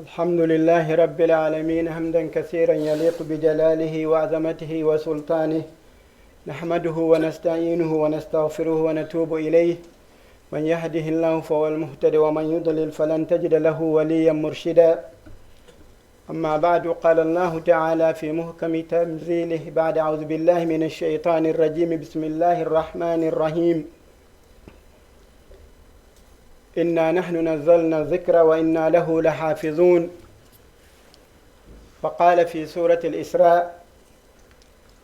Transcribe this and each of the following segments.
الحمد لله رب العالمين حمدا كثيرا يليق بجلاله وعظمته وسلطانه، نحمده ونستعينه ونستغفره ونتوب إليه. من يهده الله فهو المهتد ومن يضلل فلن تجد له وليا مرشدا. أما بعد، قال الله تعالى في محكم تنزيله بعد أعوذ بالله من الشيطان الرجيم بسم الله الرحمن الرحيم: إنا نحن نزلنا الذكر وإنا له لحافظون. فقال في سورة الإسراء: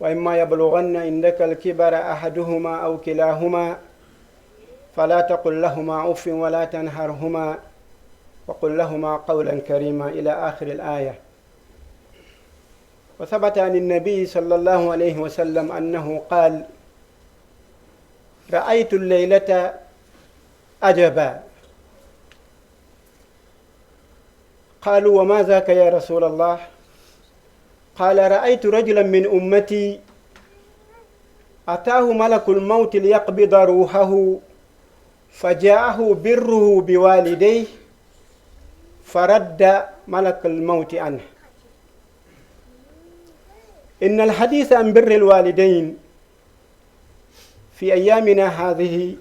وإما يبلغن عندك الكبر أحدهما أو كلاهما فلا تقل لهما أف ولا تنهرهما وقل لهما قولا كريما، إلى آخر الآية. وثبت عن النبي صلى الله عليه وسلم أنه قال: رأيت الليلة عجبا. قالوا: وما ذاك يا رسول الله؟ قال: رأيت رجلا من أمتي أتاه ملك الموت ليقبض روحه، فجاءه بره بوالديه فرد ملك الموت عنه. إن الحديث عن بر الوالدين في أيامنا هذه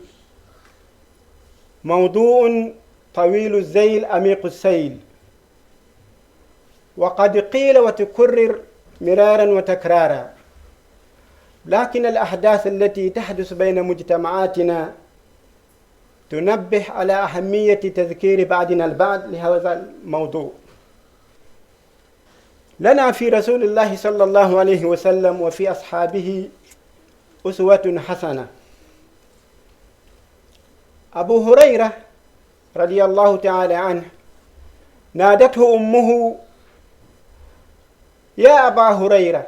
موضوع طويل الذيل عميق السيل، وقد قيل وتكرر مرارا وتكرارا، لكن الأحداث التي تحدث بين مجتمعاتنا تنبه على أهمية تذكير بعضنا البعض لهذا الموضوع. لنا في رسول الله صلى الله عليه وسلم وفي أصحابه أسوة حسنة. أبو هريرة رضي الله تعالى عنه نادته أمه: يا أبا هريرة،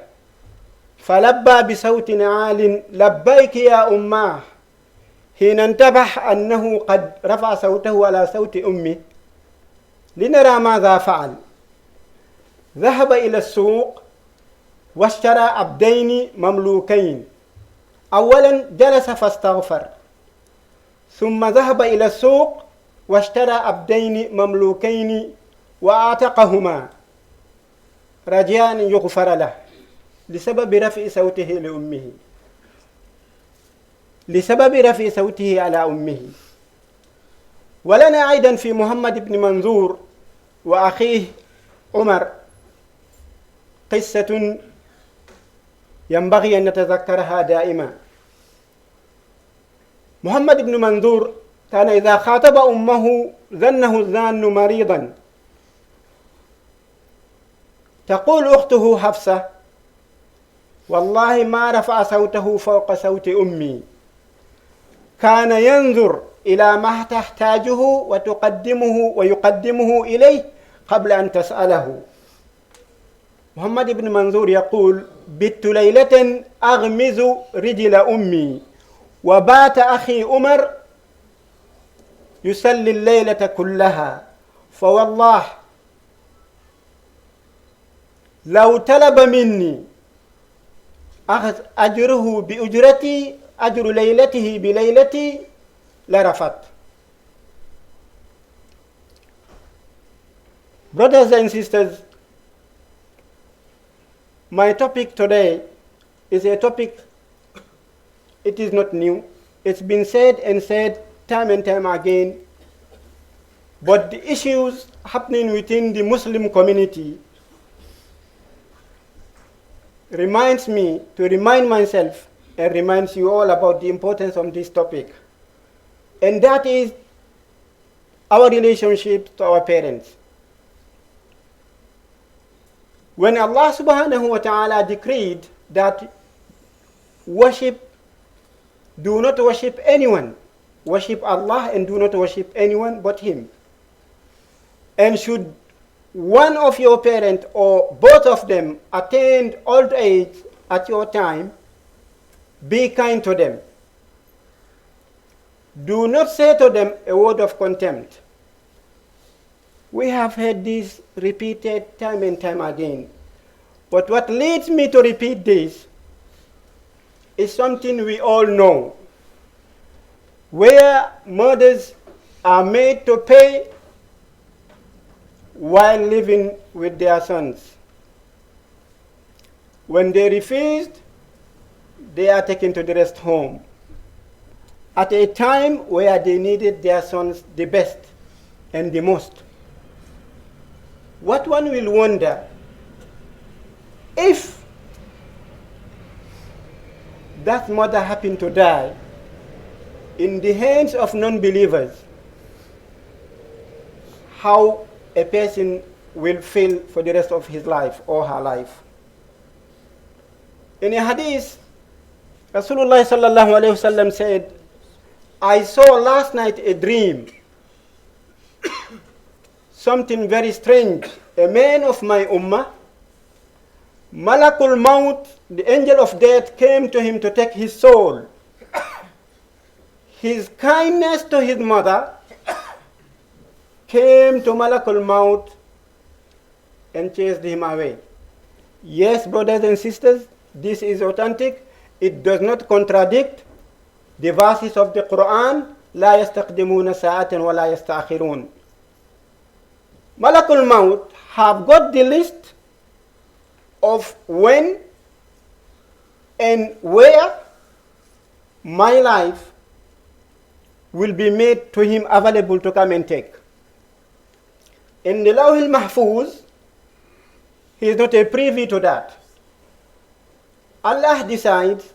فلبى بصوت عال: لبيك يا أماه. حين انتبه أنه قد رفع صوته على صوت أمه لنرى ماذا فعل، ذهب إلى السوق واشترى عبدين مملوكين. أولا جلس فاستغفر، ثم ذهب إلى السوق واشترى عبدين مملوكين وأعتقهما رجاء أن يغفر له لسبب رفع صوته لأمه، لسبب رفع صوته على أمه. ولنا أيضا في محمد بن منظور وأخيه عمر قصة ينبغي أن نتذكرها دائما. محمد بن منظور كان إذا خاطب أمه ظنه الظان مريضا. تقول أخته حفصة: والله ما رفع صوته فوق صوت أمي، كان ينظر إلى ما تحتاجه ويقدمه إليه قبل أن تسأله. محمد بن منظور يقول: بت ليلة أغمز رجل أمي، وبات أخي عمر يصلي الليلة كلها، فوالله لو طلب مني أخذ أجره بأجرتي، أجر ليلته بليلتي، لرفضت. Brothers and sisters, my topic today is a topic, it is not new. It's been said and said time and time again, but the issues happening within the Muslim community reminds me to remind myself and reminds you all about the importance of this topic. And that is our relationship to our parents. When Allah subhanahu wa ta'ala decreed that do not worship anyone, worship Allah and do not worship anyone but Him. And should one of your parents or both of them attain old age at your time, be kind to them. Do not say to them a word of contempt. We have heard this repeated time and time again. But what leads me to repeat this is something we all know, where mothers are made to pay while living with their sons. When they refused, they are taken to the rest home at a time where they needed their sons the best and the most. What one will wonder, if that mother happened to die in the hands of non-believers, how a person will feel for the rest of his life or her life. In a hadith, Rasulullah sallallahu alayhi wasallam said, I saw last night a dream, something very strange. A man of my ummah, Malakul Maut, the angel of death, came to him to take his soul. His kindness to his mother came to Malakul Maut and chased him away. Yes, brothers and sisters, this is authentic. It does not contradict the verses of the Quran. لا يستقدمون ساعة ولا يستأخرون. Malakul Maut have got the list of when and where my life will be made to him available to come and take. In the Lawh al-Mahfuz, he is not a privy to that. Allah decides,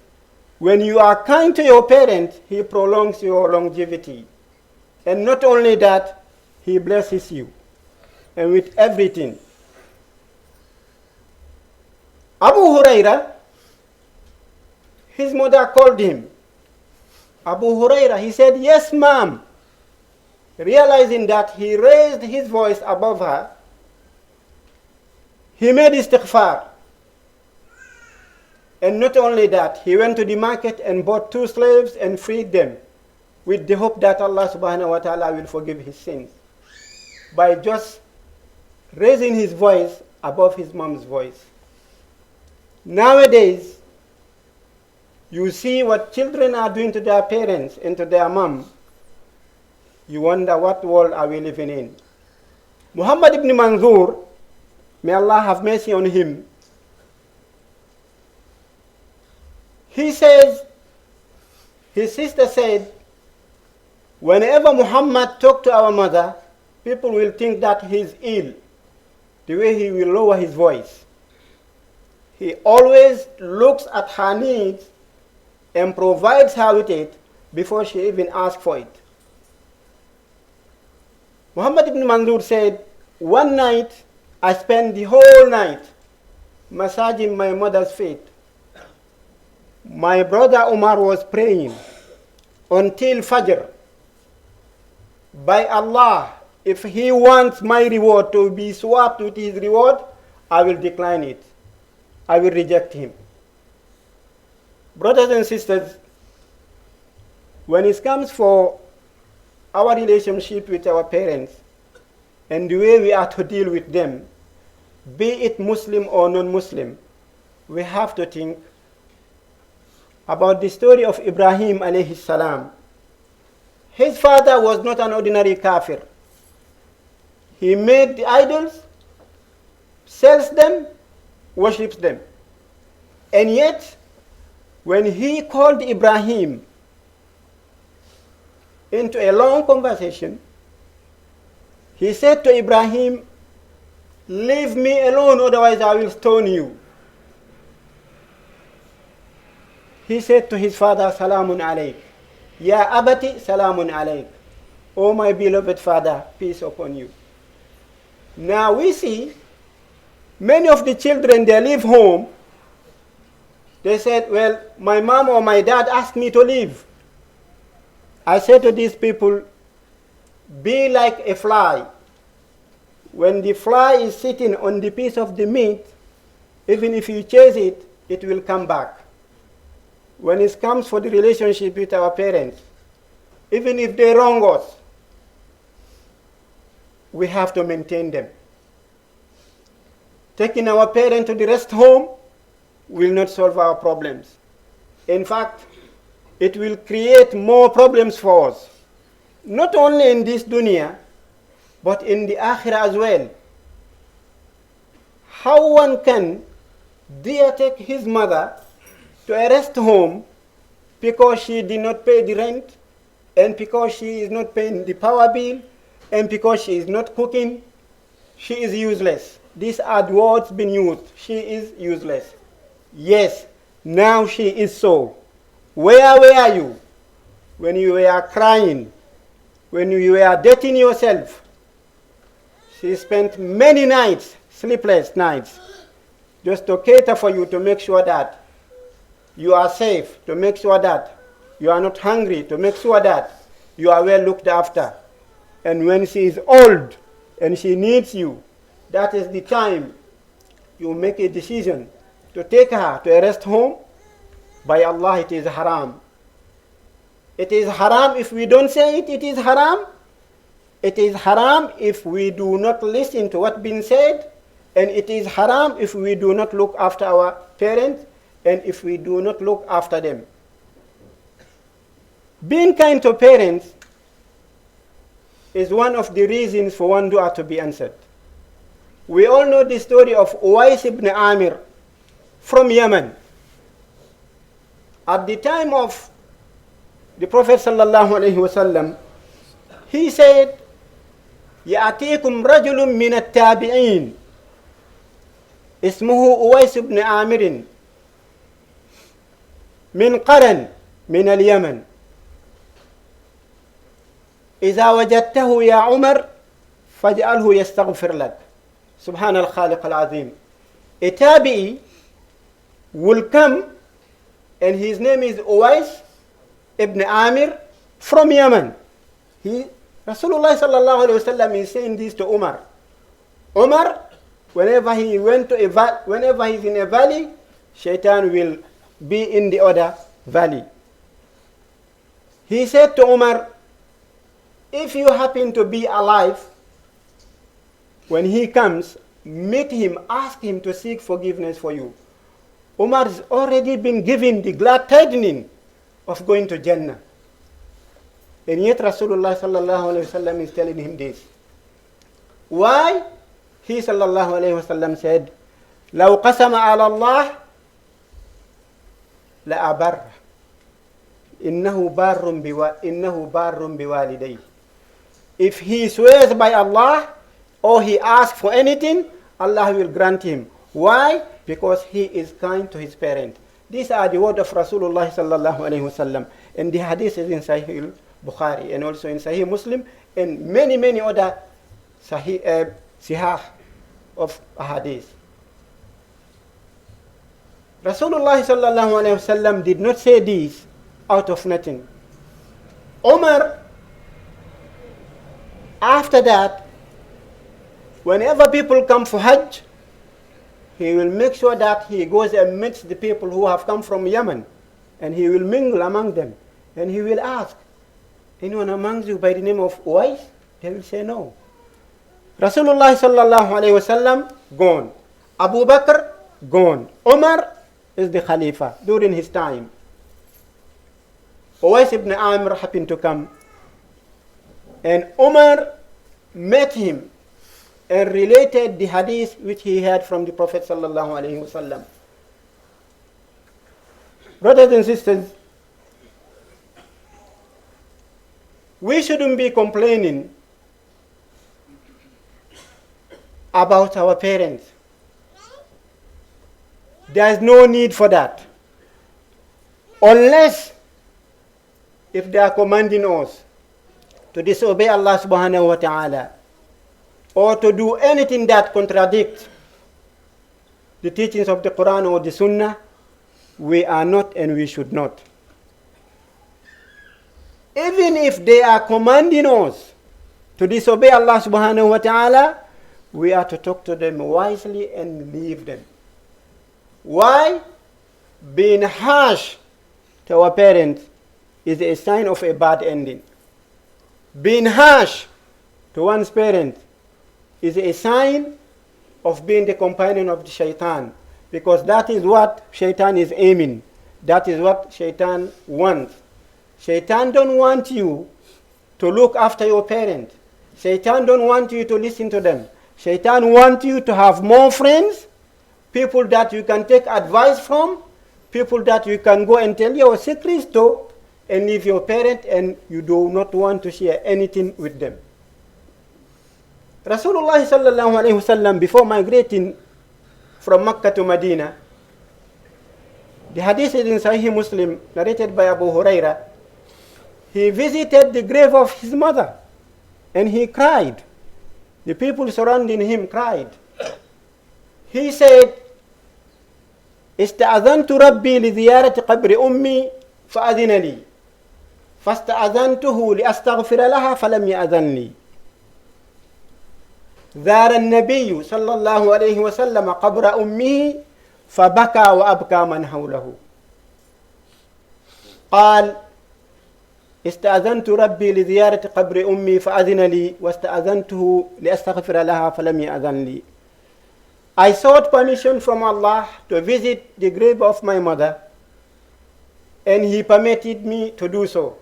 when you are kind to your parents, he prolongs your longevity. And not only that, he blesses you and with everything. Abu Huraira, his mother called him. Abu Huraira, he said, yes, ma'am. Realizing that he raised his voice above her, he made istighfar. And not only that, he went to the market and bought 2 slaves and freed them with the hope that Allah subhanahu wa ta'ala will forgive his sins by just raising his voice above his mom's voice. Nowadays, you see what children are doing to their parents and to their mom. You wonder, what world are we living in? Muhammad ibn Manzur, may Allah have mercy on him, he says, his sister said, whenever Muhammad talked to our mother, people will think that he's ill, the way he will lower his voice. He always looks at her needs and provides her with it before she even asks for it. Muhammad ibn Manzur said, one night I spent the whole night massaging my mother's feet. My brother Umar was praying until Fajr. By Allah, if he wants my reward to be swapped with his reward, I will decline it. I will reject him. Brothers and sisters, when it comes for our relationship with our parents and the way we are to deal with them, be it Muslim or non-Muslim, we have to think about the story of Ibrahim alayhi salam. His father was not an ordinary kafir. He made the idols, sells them, worships them. And yet, when he called Ibrahim into a long conversation, he said to Ibrahim, leave me alone, otherwise I will stone you. He said to his father, Salamun alayk. Ya abati, Salamun alayk. O my beloved father, peace upon you. Now we see many of the children, they leave home. They said, well, my mom or my dad asked me to leave. I said to these people, be like a fly. When the fly is sitting on the piece of the meat, even if you chase it, it will come back. When it comes for the relationship with our parents, even if they wrong us, we have to maintain them. Taking our parents to the rest home will not solve our problems. In fact, it will create more problems for us, not only in this dunya, but in the akhirah as well. how one can dare take his mother to a rest home because she did not pay the rent, and because she is not paying the power bill, and because she is not cooking, she is useless. These are the words being used. She is useless. Yes, now she is so. Where were you when you were crying, when you were dating yourself? She spent many nights, sleepless nights, just to cater for you, to make sure that you are safe, to make sure that you are not hungry, to make sure that you are well looked after. And when she is old and she needs you, that is the time you make a decision to take her to a rest home. By Allah, it is haram. It is haram if we don't say it, it is haram. It is haram if we do not listen to what's been said. And it is haram if we do not look after our parents and if we do not look after them. Being kind to parents is one of the reasons for one dua to be answered. We all know the story of Uwais ibn Amir from Yemen. At the time of the Prophet sallallahu alaihi wasallam, he said, يأتيكم رجل من التابعين اسمه أويس بن عامر من قرن من اليمن إذا وجدته يا عمر فاجعله يستغفر لك. سبحان الخالق العظيم. A tabi'i will come, and his name is Uwais ibn Amir from Yemen. Rasulullah sallallahu alayhi wasallam is saying this to Umar. Umar, whenever he's in a valley, Shaitan will be in the other valley. He said to Umar, if you happen to be alive, when he comes, meet him, ask him to seek forgiveness for you. Umar has already been given the glad tidings of going to Jannah. And yet Rasulullah sallallahu alayhi wasallam is telling him this. Why? He sallallahu alayhi wasallam said, لو قسم على الله لأبر إنه بار بوالديه. If he swears by Allah or he asks for anything, Allah will grant him. Why? Because he is kind to his parent. These are the words of Rasulullah sallallahu alayhi wasallam. And the hadith is in Sahih Bukhari and also in Sahih Muslim and many other sihah of hadith. Rasulullah sallallahu alayhi wasallam did not say this out of nothing. Umar, after that, whenever people come for Hajj, he will make sure that he goes and meets the people who have come from Yemen, and he will mingle among them, and he will ask, anyone among you by the name of Uwais? They will say no. Rasulullah sallallahu alayhi wasallam gone. Abu Bakr gone. Umar is the Khalifa during his time. Uwais ibn Amr happened to come, and Umar met him and related the hadith which he had from the Prophet sallallahu alaihi wasallam. Brothers and sisters, we shouldn't be complaining about our parents. There is no need for that. Unless if they are commanding us to disobey Allah subhanahu wa ta'ala or to do anything that contradicts the teachings of the Quran or the Sunnah, we are not and we should not. Even if they are commanding us to disobey Allah subhanahu wa ta'ala, we are to talk to them wisely and leave them. Why? Being harsh to our parents is a sign of a bad ending. Being harsh to one's parents is a sign of being the companion of the shaitan, because that is what shaitan is aiming. That is what shaitan wants. Shaitan don't want you to look after your parents. Shaitan don't want you to listen to them. Shaitan wants you to have more friends people that you can take advice from, people that you can go and tell your secrets to, and leave your parent, and you do not want to share anything with them. Rasulullah sallallahu alayhi wasallam, before migrating from Makkah to Medina, the hadith is in Sahih Muslim, narrated by Abu Huraira. He visited the grave of his mother, and he cried. The people surrounding him cried. He said, استأذنت ربي لزيارة قبر أمي فأذن لي فاستأذنته لأستغفر لها فلم يأذن لي. زار النبي صلى الله عليه وسلم قبر أمه فبكى وأبكى من حوله. قال استأذنت ربي لزيارة قبر أمي فأذن لي واستأذنته لأستغفر لها فلم يأذن لي. I sought permission from Allah to visit the grave of my mother, and He permitted me to do so.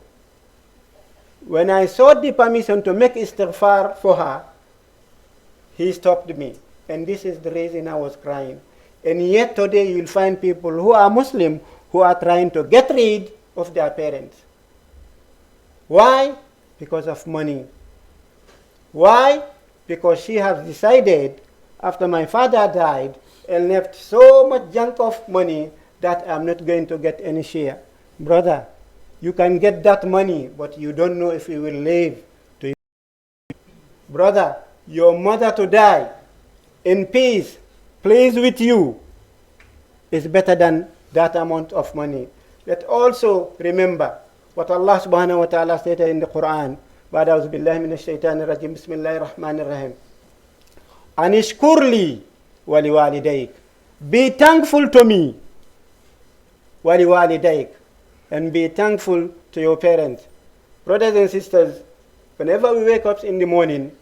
When I sought the permission to make istighfar for her, He stopped me, and this is the reason I was crying. And yet today you'll find people who are Muslim who are trying to get rid of their parents. Why? Because of money. Why? Because she has decided, after my father died and left so much junk of money, that I'm not going to get any share. Brother, you can get that money, but you don't know if you will live to you. Brother, your mother to die in peace, pleased with you, is better than that amount of money. Let's also remember what Allah subhanahu wa ta'ala stated in the Quran. بعد أعوذ بالله من الشيطان الرجيم بسم الله الرحمن الرحيم. Anishkur li wali walidaik. Be thankful to me, wali walidaik, and be thankful to your parents. Brothers and sisters, whenever we wake up in the morning,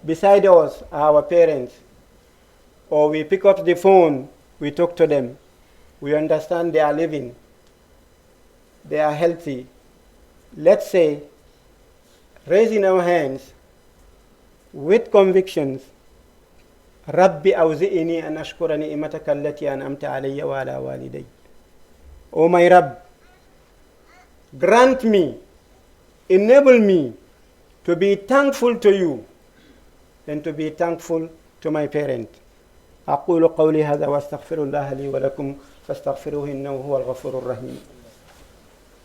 beside us are our parents, or we pick up the phone, we talk to them, we understand they are living, they are healthy. Let's say, raising our hands with convictions, Rabbi awzi'ini an ashkura ni'mataka allati an'amta alayya wa ala waliday. O my Rabb, grant me, enable me to be thankful to you and to be thankful to my parent. أقول قولي هذا واستغفر الله لي ولكم فاستغفروه إنه هو الغفور الرحيم.